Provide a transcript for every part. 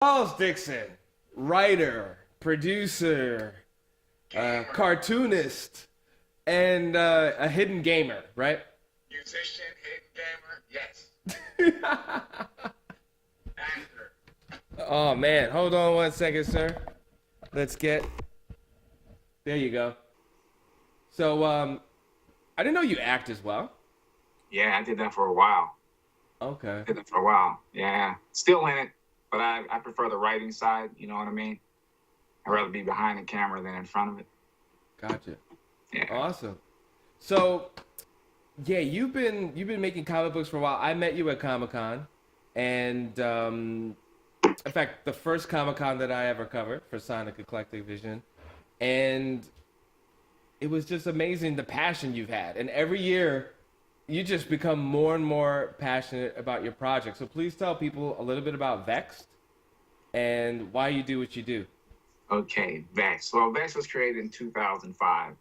Charles Dixon, writer, producer, cartoonist, and a hidden gamer, right? Musician, hidden gamer, yes. Actor. Oh man, hold on one second, sir. Let's get. There you go. So, I didn't know you act as well. Yeah, I did that for a while. Okay, Did that for a while. Yeah. Still in it, but I prefer the writing side, you know what I mean? I'd rather be behind the camera than in front of it. gotcha. Yeah. Awesome. So, yeah, you've been making comic books for a while. I met you at Comic Con, and in fact, the first Comic Con that I ever covered for Sonic Eclectic Vision, and it was just amazing the passion you've had. And every year, you just become more and more passionate about your project. So please tell people a little bit about Vexed and why you do what you do. Okay, Vex. Well, Vex was created in 2005.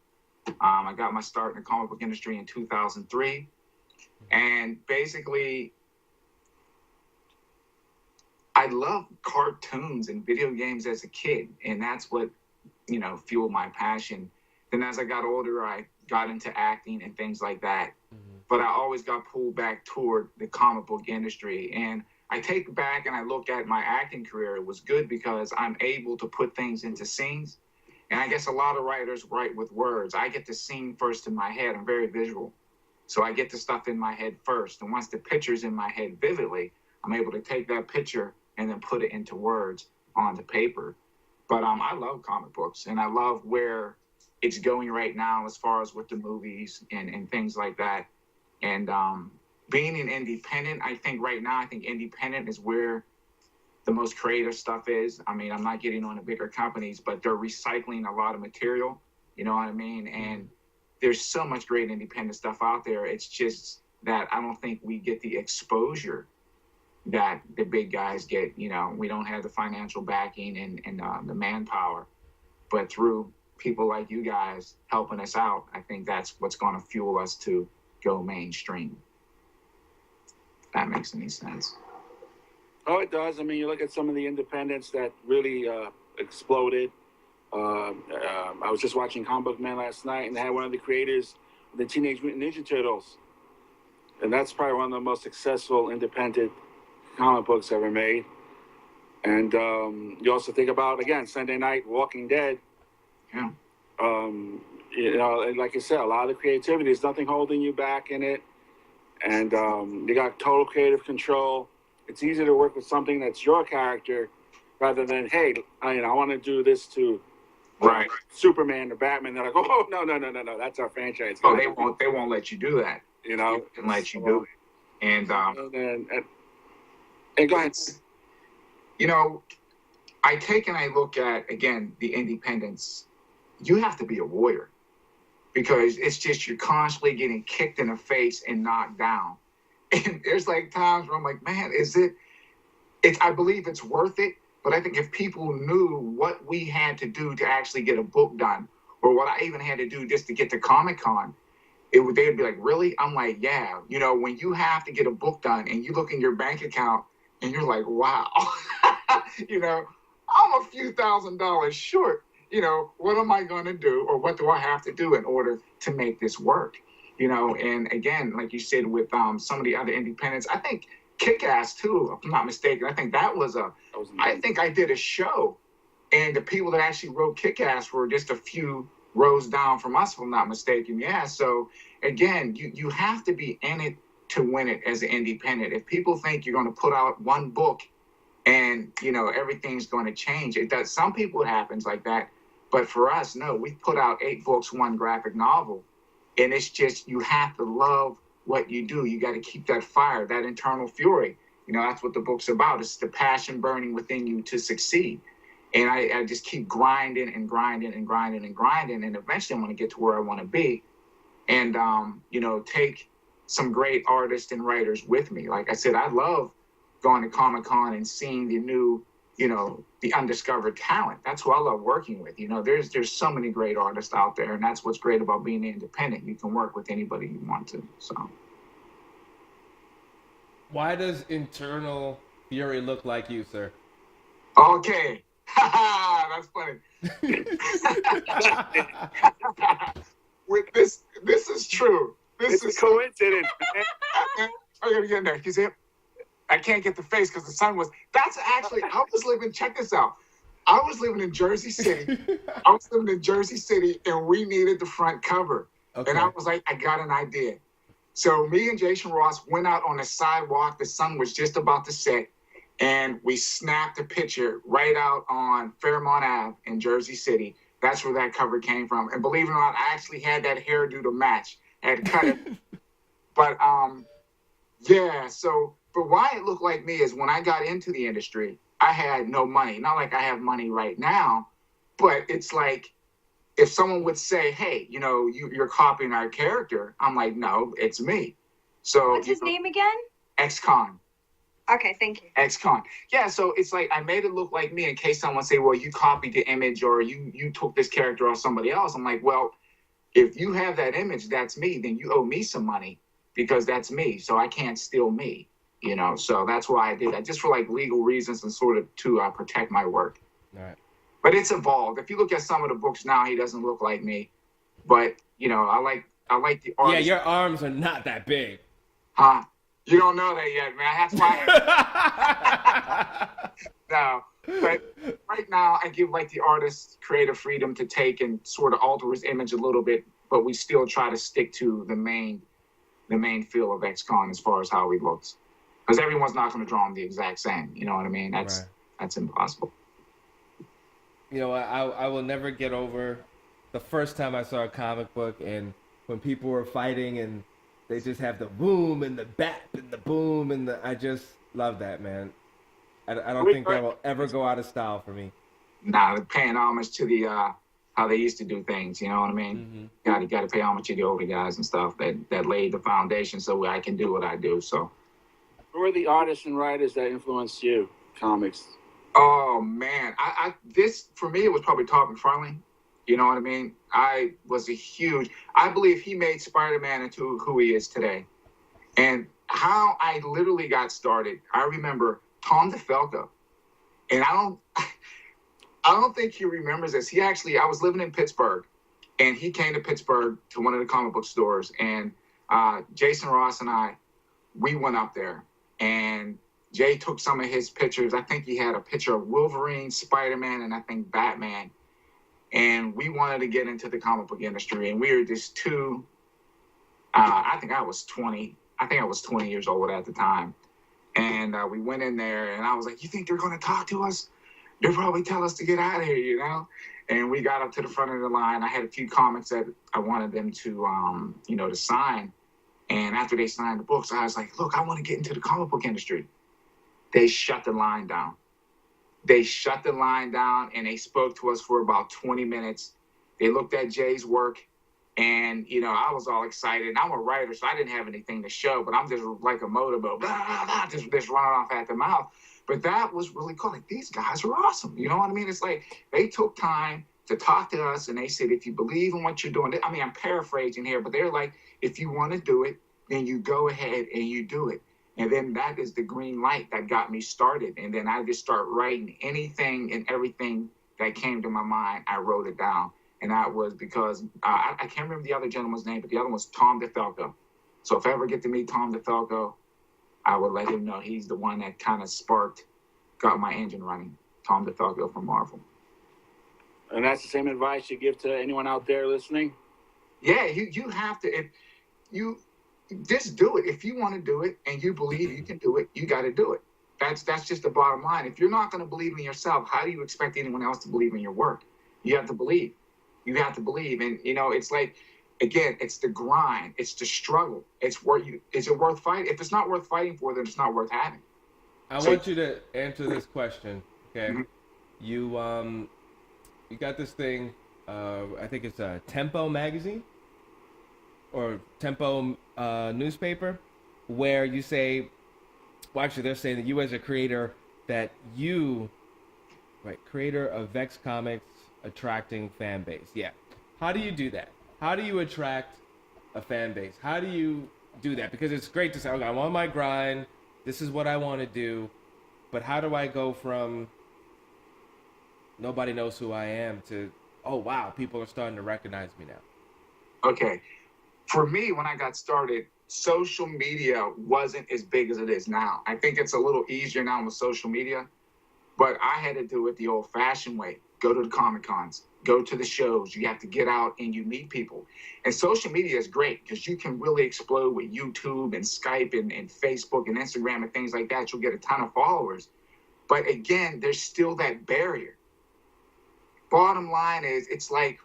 I got my start in the comic book industry in 2003. And basically, I loved cartoons and video games as a kid. And that's what, fueled my passion. Then as I got older, I got into acting and things like that. But I always got pulled back toward the comic book industry. And I take back and I look at my acting career. It was good because I'm able to put things into scenes. And I guess a lot of writers write with words. I get the scene first in my head. I'm very visual. So I get the stuff in my head first. And once the picture's in my head vividly, I'm able to take that picture and then put it into words onto paper. But I love comic books, and I love where it's going right now as far as with the movies and things like that. And being an independent, I think right now, I think independent is where the most creative stuff is. I mean, I'm not getting on the bigger companies, but they're recycling a lot of material. You know what I mean? And there's so much great independent stuff out there. It's just that I don't think we get the exposure that the big guys get. We don't have the financial backing and the manpower. But through people like you guys helping us out, I think that's what's going to fuel us to go mainstream. If that makes any sense. Oh, it does. I mean, you look at some of the independents that really exploded. I was just watching Comic Book Man last night, and they had one of the creators of the Teenage Mutant Ninja Turtles. And that's probably one of the most successful independent comic books ever made. And you also think about, again, Sunday Night, Walking Dead. Yeah. And like you said, a lot of the creativity, there's nothing holding you back in it. And you got total creative control. It's easy to work with something that's your character rather than, hey, I want to do this to Right. Superman or Batman. They're like, oh, no, that's our franchise. Oh, they won't let you do that. You know, They won't let you do it. And go ahead. I take and I look at, again, the independents. You have to be a warrior because it's just you're constantly getting kicked in the face and knocked down. And there's like times where I'm like, man, I believe it's worth it. But I think if people knew what we had to do to actually get a book done, or what I even had to do just to get to Comic-Con, they'd be like, really? I'm like, yeah. When you have to get a book done and you look in your bank account and you're like, wow, I'm a few $1,000s short. What am I going to do, or what do I have to do in order to make this work? And again, like you said, with some of the other independents, I think Kick-Ass too, if I'm not mistaken. I think I think I did a show, and the people that actually wrote Kick-Ass were just a few rows down from us, if I'm not mistaken. Yeah. So again, you have to be in it to win it as an independent. If people think you're going to put out one book and everything's going to change, it does. Some people it happens like that, but for us, no. We put out 8 books, 1 graphic novel, and it's just you have to love what you do. You got to keep that fire, that internal fury. That's what the book's about. It's the passion burning within you to succeed. And I just keep grinding and grinding and grinding and grinding, and eventually I'm going to get to where I want to be, and take some great artists and writers with me. Like I said, I love going to Comic-Con and seeing the new, the undiscovered talent. That's who I love working with. There's so many great artists out there, and that's what's great about being independent. You can work with anybody you want to. So, Why does internal fury look like you, sir? Okay. That's funny. With this is true. It's a coincidence, man. I gotta get in there. You see it? I can't get the face because the sun was. That's actually. I was living. Check this out. I was living in Jersey City. And we needed the front cover. Okay. And I was like, I got an idea. So me and Jason Ross went out on the sidewalk. The sun was just about to set, and we snapped a picture right out on Fairmont Ave in Jersey City. That's where that cover came from. And believe it or not, I actually had that hairdo to match. I had cut it. But yeah. So, but why it looked like me is when I got into the industry, I had no money. Not like I have money right now, but it's like if someone would say, "Hey, you're copying our character," I'm like, "No, it's me." So what's his name again? Ex-Con. Okay, thank you. Ex-Con. Yeah, so it's like I made it look like me in case someone say, "Well, you copied the image or you took this character off somebody else." I'm like, "Well, if you have that image, that's me. Then you owe me some money because that's me. So I can't steal me." So that's why I did that, just for like legal reasons and sort of to protect my work. All right. But it's evolved. If you look at some of the books now, he doesn't look like me. But I like the art. Yeah, your arms are not that big. Huh? You don't know that yet, man. That's why. No, but right now I give like the artist creative freedom to take and sort of alter his image a little bit, but we still try to stick to the main feel of Ex-Con as far as how he looks. Because everyone's not going to draw him the exact same. You know what I mean? That's impossible. I will never get over the first time I saw a comic book and when people were fighting and they just have the boom and the bap and the boom and I just love that, man. I don't think that will ever go out of style for me. Nah, paying homage to the how they used to do things. You know what I mean? Mm-hmm. You got to pay homage to the older guys and stuff that laid the foundation so I can do what I do. So. Who are the artists and writers that influenced you, comics? Oh man, this for me it was probably Todd McFarlane. You know what I mean? I believe he made Spider-Man into who he is today. And how I literally got started, I remember Tom DeFalco, and I don't think he remembers this. I was living in Pittsburgh, and he came to Pittsburgh to one of the comic book stores, and Jason Ross and we went up there. And Jay took some of his pictures. I think he had a picture of Wolverine, Spider-Man, and I think Batman. And we wanted to get into the comic book industry. And we were just I think I was 20 years old at the time. And we went in there and I was like, "You think they're going to talk to us? They'll probably tell us to get out of here, And we got up to the front of the line. I had a few comics that I wanted them to, to sign. And after they signed the books, I was like, "Look, I want to get into the comic book industry." They shut the line down. And they spoke to us for about 20 minutes. They looked at Jay's work, and, I was all excited. And I'm a writer, so I didn't have anything to show, but I'm just like a motorboat, just running off at the mouth. But that was really cool. Like, these guys are awesome. You know what I mean? It's like they took time to talk to us, and they said, if you believe in what you're doing, I mean, I'm paraphrasing here, but they're like, if you want to do it, then you go ahead and you do it. And then that is the green light that got me started. And then I just start writing anything and everything that came to my mind. I wrote it down. And that was because I can't remember the other gentleman's name, but the other one was Tom DeFalco. So if I ever get to meet Tom DeFalco, I would let him know he's the one that kind of got my engine running. Tom DeFalco from Marvel. And that's the same advice you give to anyone out there listening? Yeah, you have to. If you just do it. If you want to do it and you believe you can do it, you got to do it. That's just the bottom line. If you're not going to believe in yourself, how do you expect anyone else to believe in your work? You have to believe. And, it's like, again, it's the grind. It's the struggle. Is it worth fighting? If it's not worth fighting for, then it's not worth having. I want you to answer this question, okay? Mm-hmm. You got this thing, I think it's a Tempo magazine or Tempo newspaper, where you say, well, actually they're saying that you as a creator, creator of Vex Comics, attracting fan base. Yeah. How do you do that? How do you attract a fan base? How do you do that? Because it's great to say, okay, I'm on my grind. This is what I want to do. But how do I go from nobody knows who I am to, oh wow, people are starting to recognize me now? Okay. For me, when I got started, social media wasn't as big as it is now. I think it's a little easier now with social media, but I had to do it the old fashioned way. Go to the Comic Cons, go to the shows. You have to get out and you meet people. And social media is great because you can really explode with YouTube and Skype and Facebook and Instagram and things like that. You'll get a ton of followers. But again, there's still that barrier. Bottom line is, it's like,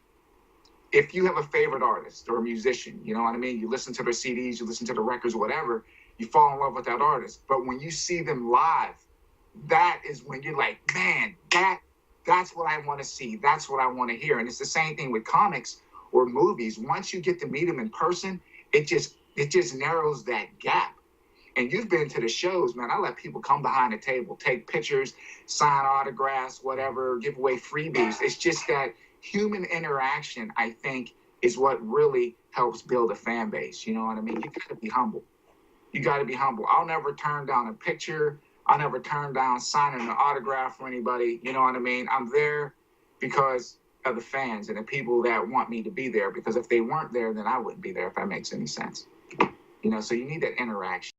if you have a favorite artist or a musician, you know what I mean? You listen to their CDs, you listen to the records, whatever, you fall in love with that artist. But when you see them live, that is when you're like, man, that's what I want to see. That's what I want to hear. And it's the same thing with comics or movies. Once you get to meet them in person, it just narrows that gap. And you've been to the shows, man. I let people come behind the table, take pictures, sign autographs, whatever, give away freebies. It's just that human interaction, I think, is what really helps build a fan base. You know what I mean? You got to be humble. You got to be humble. I'll never turn down a picture. I'll never turn down signing an autograph for anybody. You know what I mean? I'm there because of the fans and the people that want me to be there. Because if they weren't there, then I wouldn't be there, if that makes any sense. You know, so you need that interaction.